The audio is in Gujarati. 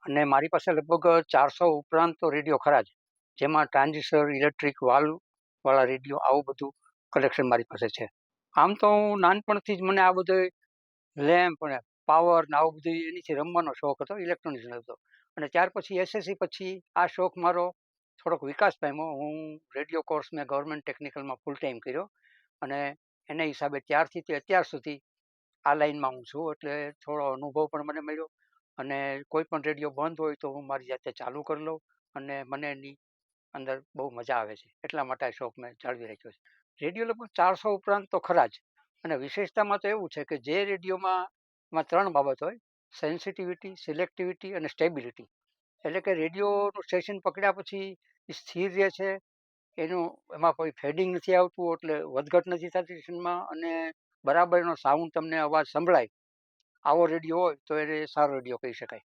અને મારી પાસે લગભગ 400 ઉપરાંત તો રેડિયો ખરા જ, જેમાં ટ્રાન્ઝિસ્ટર, ઇલેક્ટ્રિક વાલ્વ વાળા રેડિયો, આવું બધું કલેક્શન મારી પાસે છે. આમ તો હું નાનપણથી જ મને આ બધું લેમ્પ અને પાવર ને આવું બધું એનીથી રમવાનો શોખ હતો, ઇલેક્ટ્રોનિક્સ હતો. અને ત્યાર પછી એસએસસી પછી આ શોખ મારો થોડોક વિકાસ પામ્યો. હું રેડિયો કોર્સ મેં ગવર્મેન્ટ ટેકનિકલમાં ફૂલ ટાઈમ કર્યો અને એના હિસાબે ત્યારથી તે અત્યાર સુધી આ લાઈનમાં હું છું. એટલે થોડો અનુભવ પણ મને મળ્યો અને કોઈ પણ રેડિયો બંધ હોય તો હું મારી જાતે ચાલુ કરી લઉં અને મને એની અંદર બહુ મજા આવે છે. એટલા માટે આ શોખ મેં જાળવી રાખ્યો છે. રેડિયો લગભગ 400 ઉપરાંત તો ખરા જ. અને વિશેષતામાં તો એવું છે કે જે રેડિયોમાં 3 બાબત હોય: સેન્સિટિવિટી, સિલેક્ટિવિટી અને સ્ટેબિલિટી. એટલે કે રેડિયોનું સ્ટેશન પકડ્યા પછી એ સ્થિર રહે છે, એમાં કોઈ ફેડિંગ નથી આવતું, એટલે વધઘટ નથી થતી સ્ટેશનમાં, અને બરાબર એનો સાઉન્ડ તમને અવાજ સંભળાય, આવો રેડિયો હોય તો એને સારો રેડિયો કહી શકાય.